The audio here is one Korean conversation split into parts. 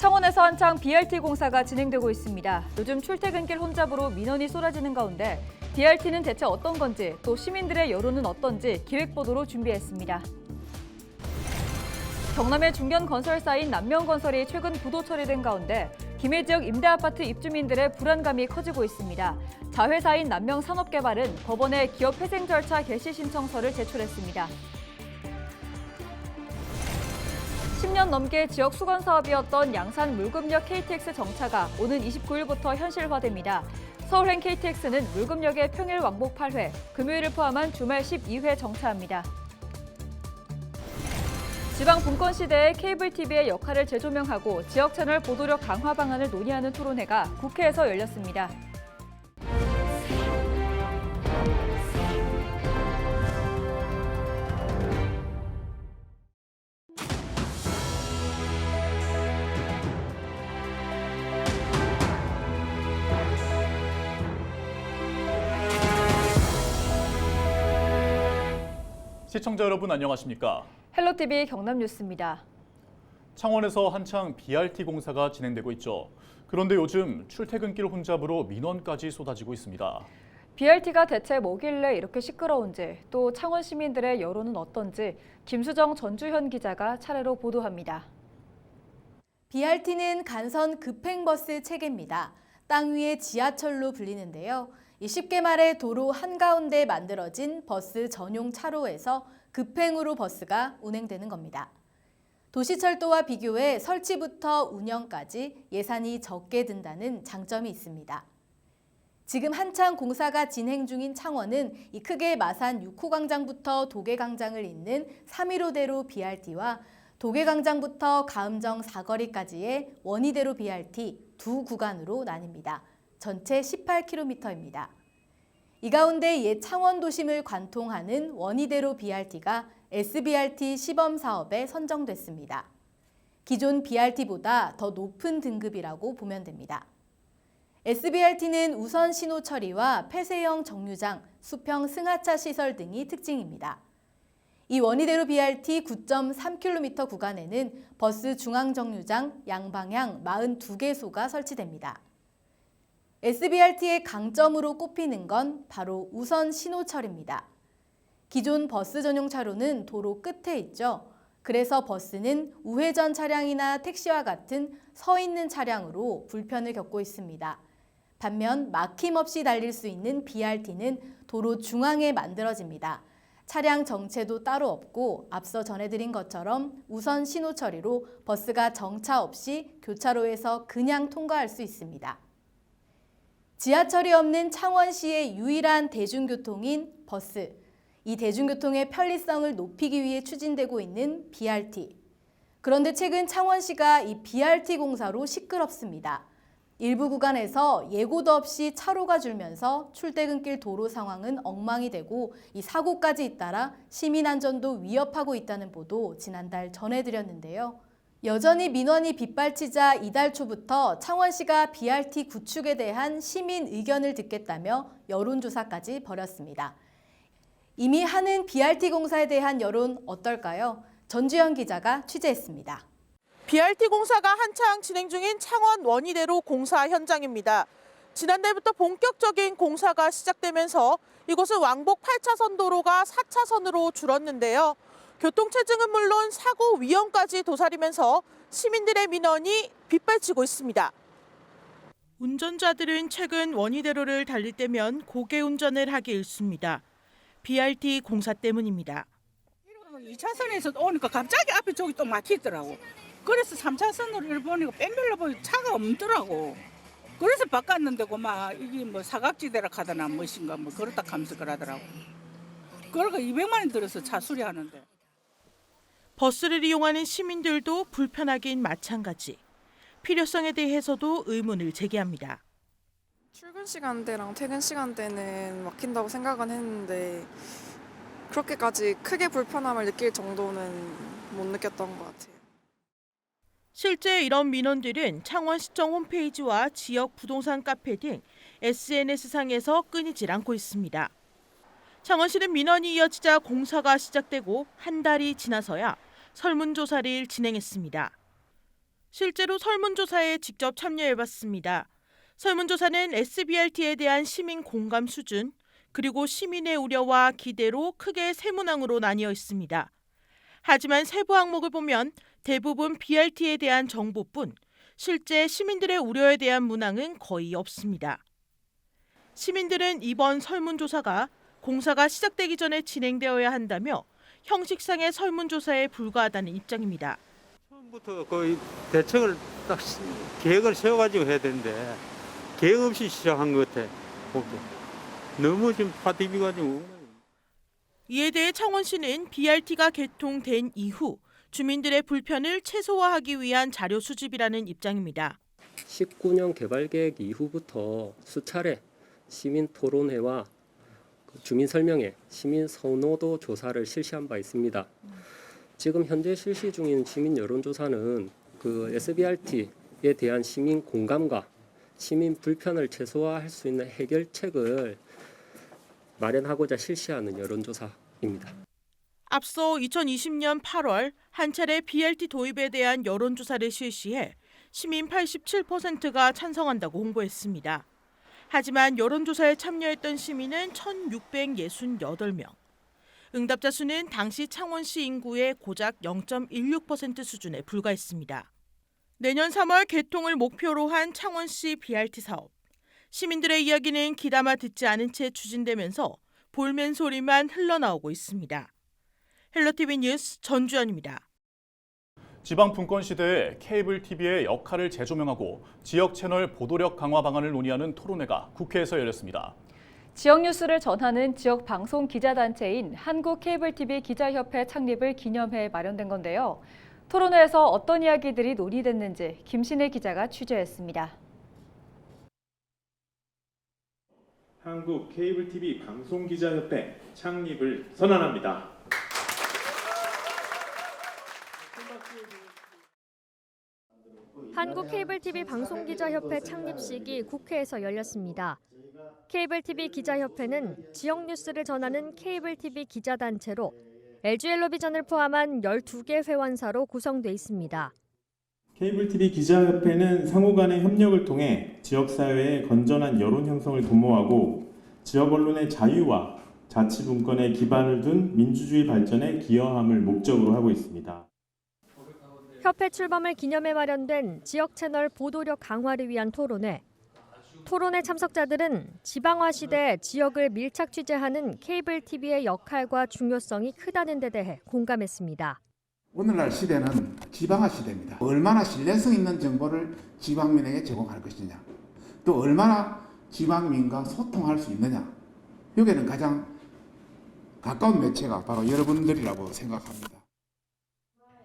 창원에서 한창 BRT 공사가 진행되고 있습니다. 요즘 출퇴근길 혼잡으로 민원이 쏟아지는 가운데 BRT는 대체 어떤 건지, 또 시민들의 여론은 어떤지 기획보도로 준비했습니다. 경남의 중견 건설사인 남명건설이 최근 부도 처리된 가운데 김해 지역 임대아파트 입주민들의 불안감이 커지고 있습니다. 자회사인 남명산업개발은 법원에 기업 회생 절차 개시 신청서를 제출했습니다. 10년 넘게 지역 수건 사업이었던 양산 물금역 KTX 정차가 오는 29일부터 현실화됩니다. 서울행 KTX는 물금역의 평일 왕복 8회, 금요일을 포함한 주말 12회 정차합니다. 지방 분권 시대의 케이블 TV의 역할을 재조명하고 지역 채널 보도력 강화 방안을 논의하는 토론회가 국회에서 열렸습니다. 시청자 여러분 안녕하십니까? 헬로티비 경남뉴스입니다. 창원에서 한창 BRT 공사가 진행되고 있죠. 그런데 요즘 출퇴근길 혼잡으로 민원까지 쏟아지고 있습니다. BRT가 대체 뭐길래 이렇게 시끄러운지, 또 창원 시민들의 여론은 어떤지 김수정 전주현 기자가 차례로 보도합니다. BRT는 간선 급행버스 체계입니다. 땅 위의 지하철로 불리는데요. 쉽게 말해 도로 한가운데 만들어진 버스 전용 차로에서 급행으로 버스가 운행되는 겁니다. 도시철도와 비교해 설치부터 운영까지 예산이 적게 든다는 장점이 있습니다. 지금 한창 공사가 진행 중인 창원은 이 크게 마산 6호 광장부터 도계광장을 잇는 315대로 BRT와 도계광장부터 가음정 사거리까지의 원희대로 BRT 두 구간으로 나뉩니다. 전체 18km입니다. 이 가운데 옛 창원 도심을 관통하는 원희대로 BRT가 SBRT 시범 사업에 선정됐습니다. 기존 BRT보다 더 높은 등급이라고 보면 됩니다. SBRT는 우선 신호 처리와 폐쇄형 정류장, 수평 승하차 시설 등이 특징입니다. 이 원희대로 BRT 9.3km 구간에는 버스 중앙 정류장 양방향 42개소가 설치됩니다. SBRT의 강점으로 꼽히는 건 바로 우선 신호 처리입니다. 기존 버스 전용 차로는 도로 끝에 있죠. 그래서 버스는 우회전 차량이나 택시와 같은 서 있는 차량으로 불편을 겪고 있습니다. 반면 막힘없이 달릴 수 있는 BRT는 도로 중앙에 만들어집니다. 차량 정체도 따로 없고 앞서 전해드린 것처럼 우선 신호 처리로 버스가 정차 없이 교차로에서 그냥 통과할 수 있습니다. 지하철이 없는 창원시의 유일한 대중교통인 버스. 이 대중교통의 편리성을 높이기 위해 추진되고 있는 BRT. 그런데 최근 창원시가 이 BRT 공사로 시끄럽습니다. 일부 구간에서 예고도 없이 차로가 줄면서 출퇴근길 도로 상황은 엉망이 되고 이 사고까지 잇따라 시민 안전도 위협하고 있다는 보도 지난달 전해드렸는데요. 여전히 민원이 빗발치자 이달 초부터 창원시가 BRT 구축에 대한 시민 의견을 듣겠다며 여론조사까지 벌였습니다. 이미 하는 BRT 공사에 대한 여론 어떨까요? 전주현 기자가 취재했습니다. BRT 공사가 한창 진행 중인 창원 원희대로 공사 현장입니다. 지난달부터 본격적인 공사가 시작되면서 이곳은 왕복 8차선 도로가 4차선으로 줄었는데요. 교통체증은 물론 사고 위험까지 도사리면서 시민들의 민원이 빗발치고 있습니다. 운전자들은 최근 원희대로를 달릴 때면 고개 운전을 하기 일쑤입니다. BRT 공사 때문입니다. 2차선에서 오니까 갑자기 앞에 저기 또 막히더라고. 그래서 3차선으로 보니까 뺑글러 보니 차가 없더라고. 그래서 바꿨는데 막 이게 뭐 사각지대라 하더나 무엇인가 뭐 그렇다 하면서 그러더라고. 그러니까 200만 원 들어서 차 수리하는데. 버스를 이용하는 시민들도 불편하긴 마찬가지. 필요성에 대해서도 의문을 제기합니다. 출근 시간대랑 퇴근 시간대는 막힌다고 생각은 했는데 그렇게까지 크게 불편함을 느낄 정도는 못 느꼈던 것 같아요. 실제 이런 민원들은 창원시청 홈페이지와 지역 부동산 카페 등 SNS상에서 끊이질 않고 있습니다. 창원시는 민원이 이어지자 공사가 시작되고 한 달이 지나서야 설문조사를 진행했습니다. 실제로 설문조사에 직접 참여해봤습니다. 설문조사는 SBRT에 대한 시민 공감 수준, 그리고 시민의 우려와 기대로 크게 세 문항으로 나뉘어 있습니다. 하지만 세부 항목을 보면 대부분 BRT에 대한 정보뿐 실제 시민들의 우려에 대한 문항은 거의 없습니다. 시민들은 이번 설문조사가 공사가 시작되기 전에 진행되어야 한다며 형식상의 설문조사에 불과하다는 입장입니다. 처음부터 거의 대책을 딱 계획을 세워가지고 해야 되는데 계획 없이 시작한 것 같아. 너무 지금 파티비가지고. 이에 대해 창원시는 BRT가 개통된 이후 주민들의 불편을 최소화하기 위한 자료 수집이라는 입장입니다. 19년 개발계획 이후부터 수차례 시민 토론회와 주민 설명회, 시민 선호도 조사를 실시한 바 있습니다. 지금 현재 실시 중인 시민 여론조사는 그 SBRT에 대한 시민 공감과 시민 불편을 최소화할 수 있는 해결책을 마련하고자 실시하는 여론조사입니다. 앞서 2020년 8월 한 차례 BRT 도입에 대한 여론조사를 실시해 시민 87%가 찬성한다고 홍보했습니다. 하지만 여론조사에 참여했던 시민은 1,668명. 응답자 수는 당시 창원시 인구의 고작 0.16% 수준에 불과했습니다. 내년 3월 개통을 목표로 한 창원시 BRT 사업. 시민들의 이야기는 귀담아 듣지 않은 채 추진되면서 볼멘 소리만 흘러나오고 있습니다. 헬로티비 뉴스 전주연입니다. 지방 분권 시대에 케이블 TV의 역할을 재조명하고 지역 채널 보도력 강화 방안을 논의하는 토론회가 국회에서 열렸습니다. 지역 뉴스를 전하는 지역 방송 기자단체인 한국케이블TV 기자협회 창립을 기념해 마련된 건데요. 토론회에서 어떤 이야기들이 논의됐는지 김신혜 기자가 취재했습니다. 한국케이블TV 방송기자협회 창립을 선언합니다. 한국케이블TV 방송기자협회 창립식이 국회에서 열렸습니다. 케이블TV 기자협회는 지역 뉴스를 전하는 케이블TV 기자단체로 LG엘로비전을 포함한 12개 회원사로 구성돼 있습니다. 케이블TV 기자협회는 상호 간의 협력을 통해 지역사회의 건전한 여론 형성을 도모하고 지역 언론의 자유와 자치분권에 기반을 둔 민주주의 발전에 기여함을 목적으로 하고 있습니다. 협회 출범을 기념해 마련된 지역 채널 보도력 강화를 위한 토론회. 토론회 참석자들은 지방화 시대 지역을 밀착 취재하는 케이블TV의 역할과 중요성이 크다는 데 대해 공감했습니다. 오늘날 시대는 지방화 시대입니다. 얼마나 신뢰성 있는 정보를 지방민에게 제공할 것이냐, 또 얼마나 지방민과 소통할 수 있느냐, 여기에는 가장 가까운 매체가 바로 여러분들이라고 생각합니다.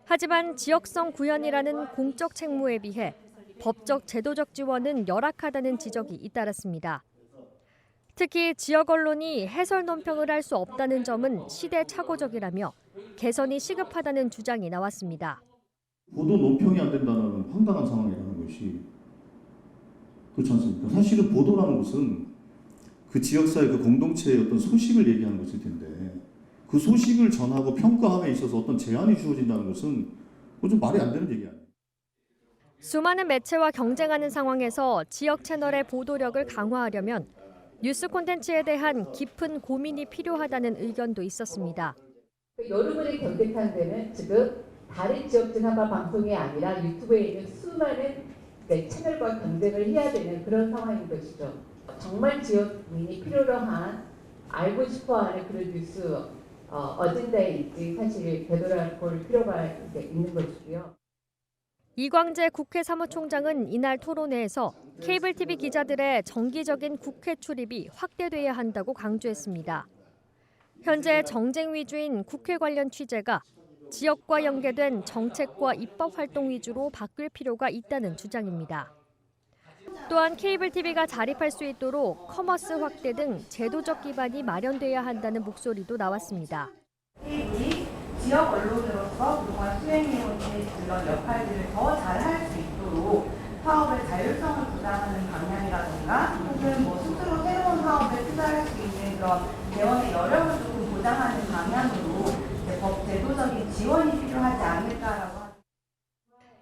하지만 지역성 구현이라는 공적 책무에 비해 법적 제도적 지원은 열악하다는 지적이 잇따랐습니다. 특히 지역 언론이 해설 논평을 할 수 없다는 점은 시대착오적이라며 개선이 시급하다는 주장이 나왔습니다. 보도 논평이 안 된다는 황당한 상황이라는 것이 그렇지 않습니까? 사실은 보도라는 것은 그 지역사회 그 공동체의 어떤 소식을 얘기하는 것일 텐데 그 소식을 전하고 평가함에 있어서 어떤 제한이 주어진다는 것은 좀 말이 안 되는 얘기 아니에요. 수많은 매체와 경쟁하는 상황에서 지역 채널의 보도력을 강화하려면 뉴스 콘텐츠에 대한 깊은 고민이 필요하다는 의견도 있었습니다. 여러분이 경쟁하는 데는 지금 다른 지역 지상파 방송이 아니라 유튜브에 있는 수많은 채널과 경쟁을 해야 되는 그런 상황인 것이죠. 정말 지역민이 필요로 한 알고 싶어하는 그런 뉴스 어젠다에 사실 되돌아볼 필요가 있는 것이고요. 이광재 국회 사무총장은 이날 토론회에서 케이블TV 기자들의 정기적인 국회 출입이 확대돼야 한다고 강조했습니다. 현재 정쟁 위주인 국회 관련 취재가 지역과 연계된 정책과 입법 활동 위주로 바뀔 필요가 있다는 주장입니다. 또한 케이블TV가 자립할 수 있도록 커머스 확대 등 제도적 기반이 마련돼야 한다는 목소리도 나왔습니다. 지역 언론으로서 그동안 수행해온 그런 역할들을 더 잘할 수 있도록 사업의 자율성을 보장하는 방향이라든가 혹은 스스로 새로운 사업에 투자할 수 있는 그런 대원의 여력을 조금 보장하는 방향으로 법 제도적인 지원이 필요하지 않을까라고.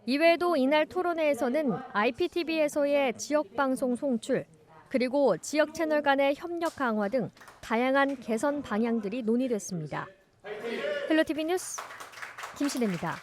이외에도 이날 토론회에서는 IPTV에서의 지역방송 송출, 그리고 지역 채널 간의 협력 강화 등 다양한 개선 방향들이 논의됐습니다. 헬로티비 뉴스 김신혜입니다.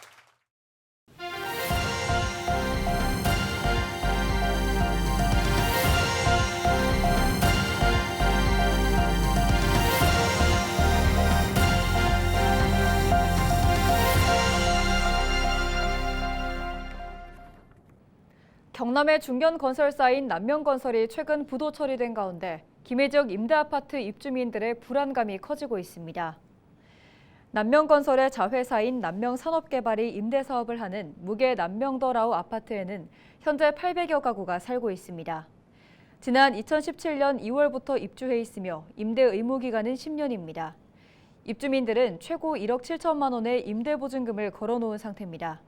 경남의 중견 건설사인 남명건설이 최근 부도 처리된 가운데 김해 지역 임대아파트 입주민들의 불안감이 커지고 있습니다. 남명건설의 자회사인 남명산업개발이 임대사업을 하는 무계 남명더라우 아파트에는 현재 800여 가구가 살고 있습니다. 지난 2017년 2월부터 입주해 있으며 임대 의무 기간은 10년입니다. 입주민들은 최고 1억 7천만 원의 임대보증금을 걸어놓은 상태입니다.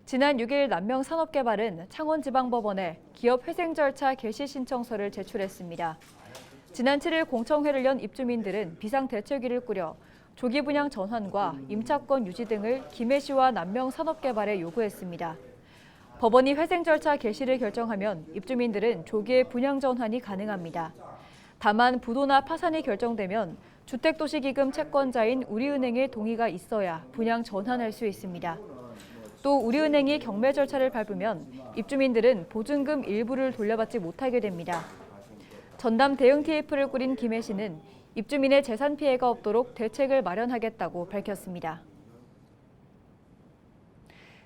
지난 6일 남명산업개발은 창원지방법원에 기업 회생 절차 개시 신청서를 제출했습니다. 지난 7일 공청회를 연 입주민들은 비상대책위를 꾸려 조기 분양 전환과 임차권 유지 등을 김해시와 남명산업개발에 요구했습니다. 법원이 회생 절차 개시를 결정하면 입주민들은 조기에 분양 전환이 가능합니다. 다만 부도나 파산이 결정되면 주택도시기금 채권자인 우리은행의 동의가 있어야 분양 전환할 수 있습니다. 또 우리은행이 경매 절차를 밟으면 입주민들은 보증금 일부를 돌려받지 못하게 됩니다. 전담 대응 TF를 꾸린 김해시는 입주민의 재산 피해가 없도록 대책을 마련하겠다고 밝혔습니다.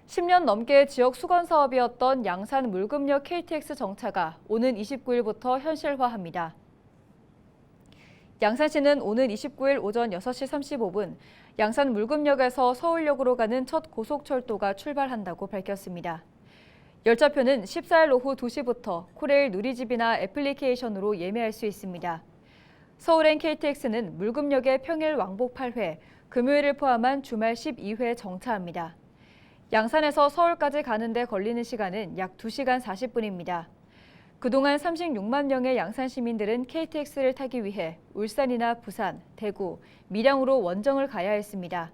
10년 넘게 지역 수건 사업이었던 양산 물금역 KTX 정차가 오는 29일부터 현실화합니다. 양산시는 오는 29일 오전 6시 35분 양산 물금역에서 서울역으로 가는 첫 고속철도가 출발한다고 밝혔습니다. 열차표는 14일 오후 2시부터 코레일 누리집이나 애플리케이션으로 예매할 수 있습니다. 서울행 KTX는 물금역에 평일 왕복 8회, 금요일을 포함한 주말 12회 정차합니다. 양산에서 서울까지 가는 데 걸리는 시간은 약 2시간 40분입니다. 그동안 36만 명의 양산 시민들은 KTX를 타기 위해 울산이나 부산, 대구, 밀양으로 원정을 가야 했습니다.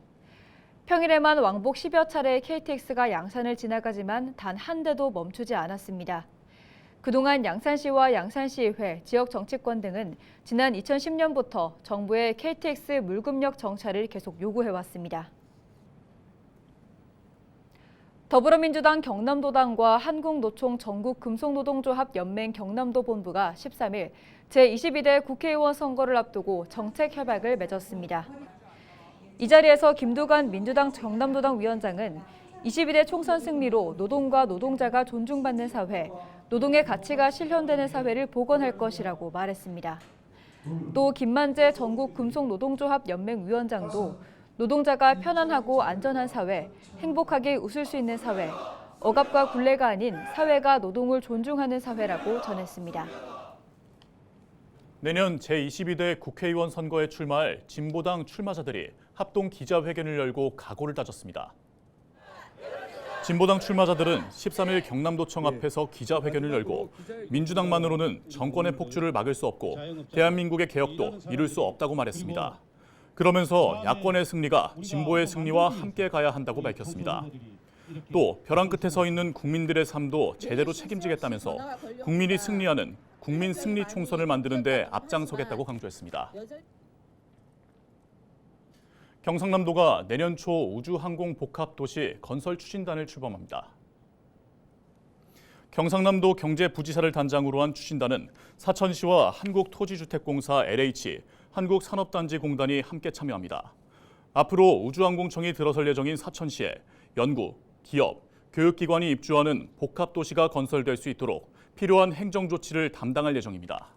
평일에만 왕복 10여 차례 KTX가 양산을 지나가지만 단 한 대도 멈추지 않았습니다. 그동안 양산시와 양산시의회, 지역 정치권 등은 지난 2010년부터 정부의 KTX 물금역 정차를 계속 요구해왔습니다. 더불어민주당 경남도당과 한국노총 전국금속노동조합 연맹 경남도 본부가 13일 제22대 국회의원 선거를 앞두고 정책 협약을 맺었습니다. 이 자리에서 김두관 민주당 경남도당 위원장은 22대 총선 승리로 노동과 노동자가 존중받는 사회, 노동의 가치가 실현되는 사회를 복원할 것이라고 말했습니다. 또 김만재 전국금속노동조합 연맹 위원장도 노동자가 편안하고 안전한 사회, 행복하게 웃을 수 있는 사회, 억압과 굴레가 아닌 사회가 노동을 존중하는 사회라고 전했습니다. 내년 제22대 국회의원 선거에 출마할 진보당 출마자들이 합동 기자회견을 열고 각오를 다졌습니다. 진보당 출마자들은 13일 경남도청 앞에서 기자회견을 열고 민주당만으로는 정권의 폭주를 막을 수 없고 대한민국의 개혁도 이룰 수 없다고 말했습니다. 그러면서 야권의 승리가 진보의 승리와 함께 가야 한다고 밝혔습니다. 또 벼랑 끝에 서 있는 국민들의 삶도 제대로 책임지겠다면서 국민이 승리하는 국민 승리 총선을 만드는 데 앞장서겠다고 강조했습니다. 경상남도가 내년 초 우주항공복합도시 건설 추진단을 출범합니다. 경상남도 경제부지사를 단장으로 한 추진단은 사천시와 한국토지주택공사 LH, 한국산업단지공단이 함께 참여합니다. 앞으로 우주항공청이 들어설 예정인 사천시에 연구, 기업, 교육기관이 입주하는 복합도시가 건설될 수 있도록 필요한 행정조치를 담당할 예정입니다.